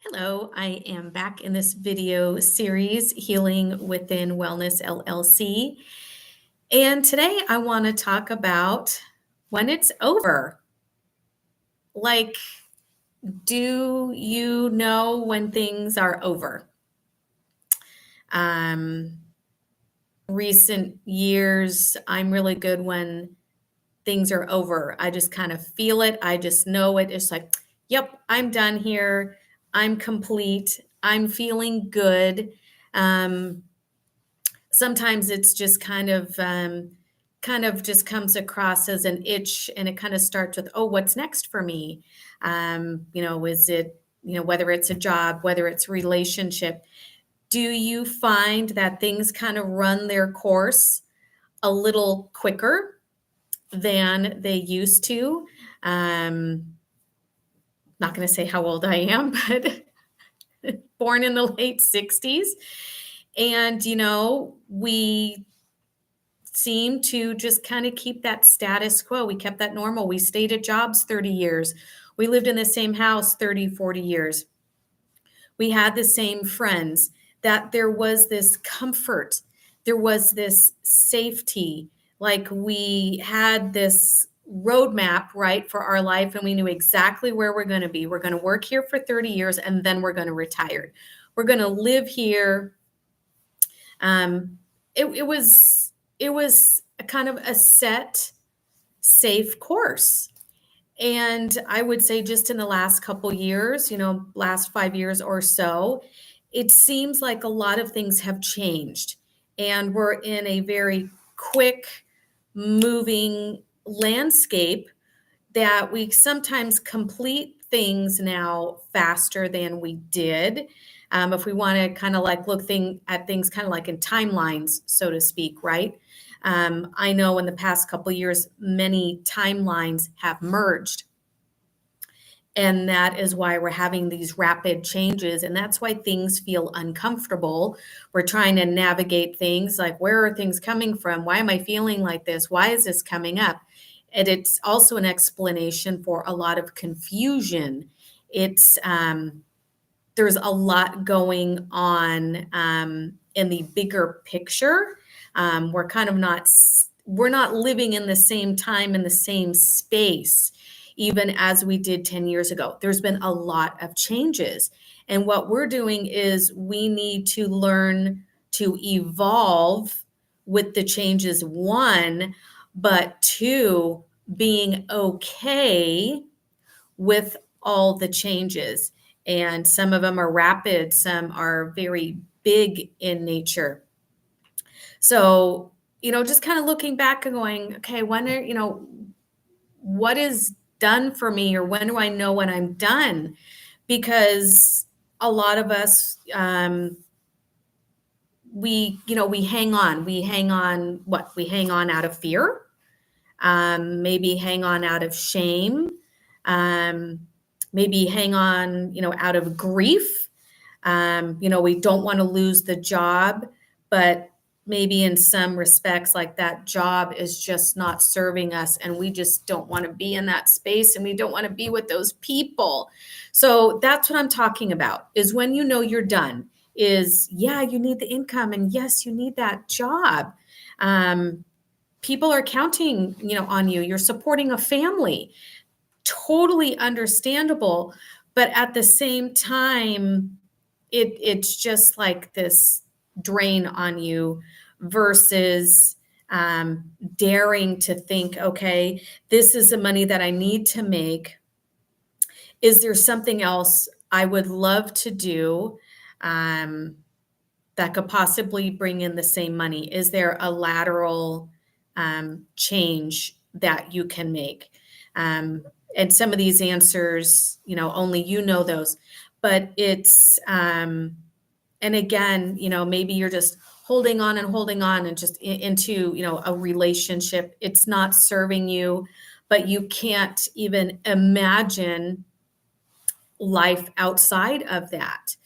Hello, I am back in this video series, Healing Within Wellness LLC. And today I want to talk about when it's over. Like, do you know when things are over? Um, Recent years, I'm really good when things are over. I just kind of feel it. I just know it. It's like, yep, I'm done here. I'm complete. I'm feeling good. Um, Sometimes it's just kind of just comes across as an itch, and it kind of starts with, oh, what's next for me? Is it, whether it's a job, whether it's relationship, do you find that things kind of run their course a little quicker than they used to? Not going to say how old I am, but born in the late 60s. And, we seem to just kind of keep that status quo. We kept that normal. We stayed at jobs 30 years. We lived in the same house 30, 40 years. We had the same friends, that there was this comfort. There was this safety. Like we had this roadmap, right, for our life, and we knew exactly where we're going to be. We're going to work here for 30 years and then we're going to retire. We're going to live here. Um, it was a kind of a set, safe course. And I would say just in the last couple years, last 5 years or so, it seems like a lot of things have changed. And we're in a very quick moving landscape that we sometimes complete things now faster than we did. If we want to kind of like at things kind of like in timelines, so to speak, right? I know in the past couple of years, many timelines have merged. And that is why we're having these rapid changes. And that's why things feel uncomfortable. We're trying to navigate things like, where are things coming from? Why am I feeling like this? Why is this coming up? And it's also an explanation for a lot of confusion. It's There's a lot going on in the bigger picture. We're kind of not we're not living in the same time in the same space, even as we did 10 years ago. There's been a lot of changes. And what we're doing is we need to learn to evolve with the changes, one, but two, being okay with all the changes. And some of them are rapid, some are very big in nature. So, just kind of looking back and going, okay, what is done for me, or when do I know when I'm done? Because a lot of us, we hang on, what? We hang on out of fear, maybe hang on out of shame, um, maybe hang on, out of grief. We don't want to lose the job, but maybe in some respects, like that job is just not serving us, and we just don't want to be in that space, and we don't want to be with those people. So that's what I'm talking about, is when you're done, is, yeah, you need the income, and yes, you need that job. People are counting, on you. You're supporting a family. Totally understandable. But at the same time, it's just like this drain on you versus daring to think, okay, this is the money that I need to make. Is there something else I would love to do that could possibly bring in the same money? Is there a lateral change that you can make? And some of these answers, only those. But it's, and again, maybe you're just holding on and just into, a relationship. It's not serving you, but you can't even imagine life outside of that.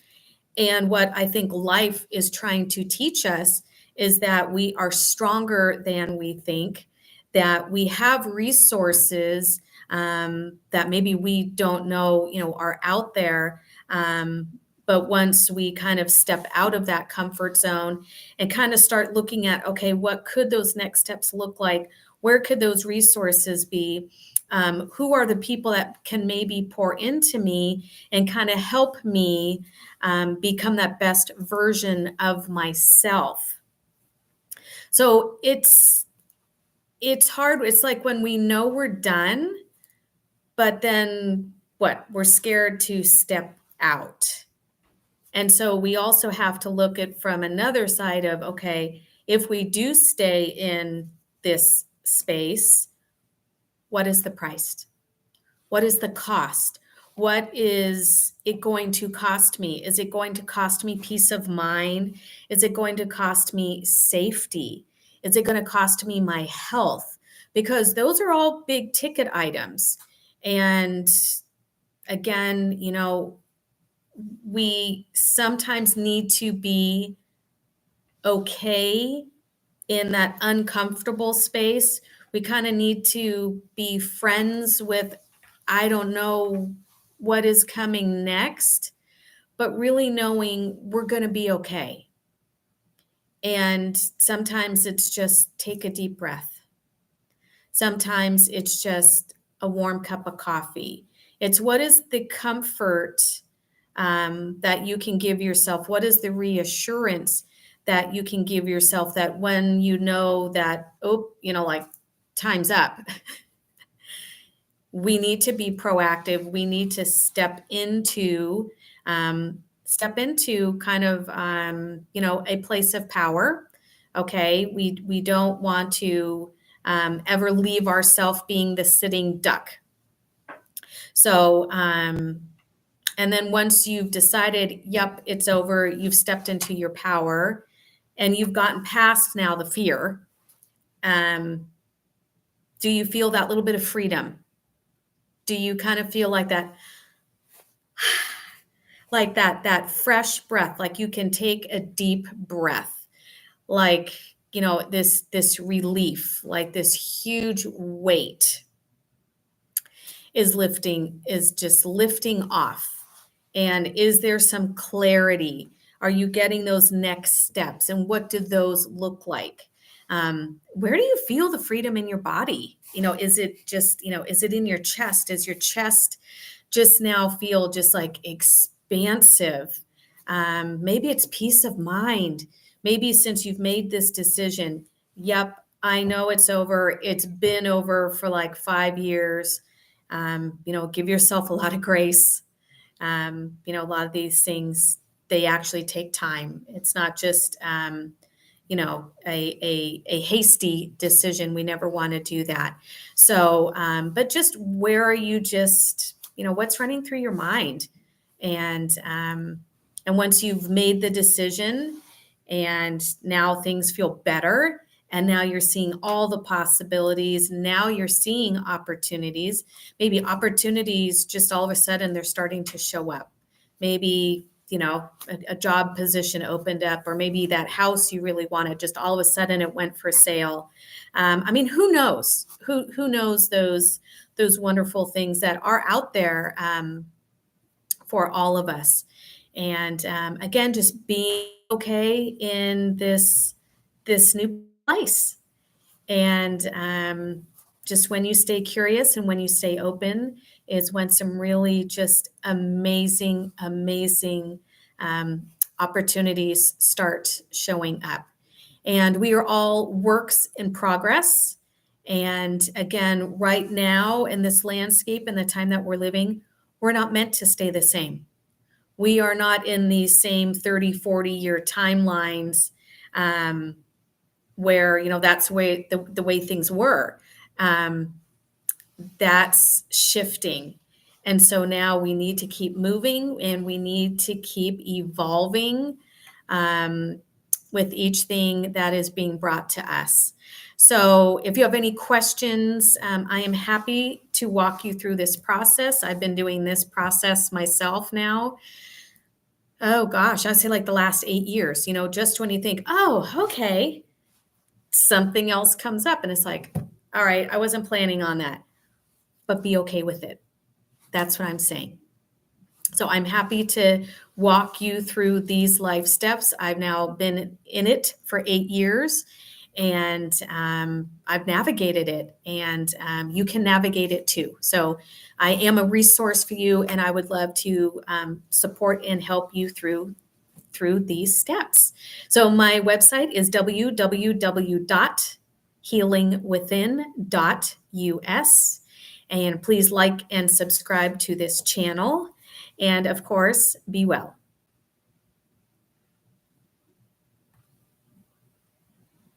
And what I think life is trying to teach us is that we are stronger than we think, that we have resources that maybe we don't know, are out there. But once we kind of step out of that comfort zone and kind of start looking at, okay, what could those next steps look like? Where could those resources be? Who are the people that can maybe pour into me and kind of help me become that best version of myself? So it's hard. It's like when we know we're done, but then what? We're scared to step out. And so we also have to look at from another side of, okay, if we do stay in this space, what is the price? What is the cost? What is it going to cost me? Is it going to cost me peace of mind? Is it going to cost me safety? Is it going to cost me my health? Because those are all big ticket items. And again, we sometimes need to be okay in that uncomfortable space. We kind of need to be friends with, I don't know what is coming next, but really knowing we're going to be okay. And sometimes it's just take a deep breath. Sometimes it's just a warm cup of coffee. It's what is the comfort that you can give yourself? What is the reassurance that you can give yourself that when you know that, like time's up, we need to be proactive. We need to step into kind of, a place of power. Okay. We don't want to ever leave ourselves being the sitting duck. So, and then once you've decided, yep, it's over, you've stepped into your power and you've gotten past now the fear, do you feel that little bit of freedom? Do you kind of feel like that, that fresh breath, like you can take a deep breath, like, this relief, like this huge weight is just lifting off. And is there some clarity? Are you getting those next steps? And what do those look like? Where do you feel the freedom in your body? Is it just, is it in your chest? Is your chest just now feel just like expansive? Maybe it's peace of mind. Maybe since you've made this decision, yep, I know it's over. It's been over for like 5 years. Give yourself a lot of grace. A lot of these things, they actually take time. It's not just, a hasty decision. We never want to do that. So, but just where are you just, what's running through your mind? And once you've made the decision and now things feel better, and now you're seeing all the possibilities. Now you're seeing opportunities. Maybe opportunities just all of a sudden they're starting to show up. Maybe, a job position opened up, or maybe that house you really wanted, just all of a sudden it went for sale. Who knows? Who knows those wonderful things that are out there for all of us. And again, just being okay in this new place. And just when you stay curious and when you stay open is when some really just amazing opportunities start showing up. And we are all works in progress. And again, right now in this landscape and the time that we're living, we're not meant to stay the same. We are not in these same 30, 40-year timelines where, that's the way things were. That's shifting. And so now we need to keep moving and we need to keep evolving with each thing that is being brought to us. So if you have any questions, I am happy to walk you through this process. I've been doing this process myself now. Oh gosh, I'd say like the last 8 years, just when you think, oh, okay, something else comes up and it's like, all right, I wasn't planning on that. but be okay with it. That's what I'm saying. So I'm happy to walk you through these life steps. I've now been in it for 8 years, and I've navigated it, and you can navigate it too. So I am a resource for you, and I would love to support and help you through these steps. So my website is www.healingwithin.us. And please like and subscribe to this channel. And of course, be well.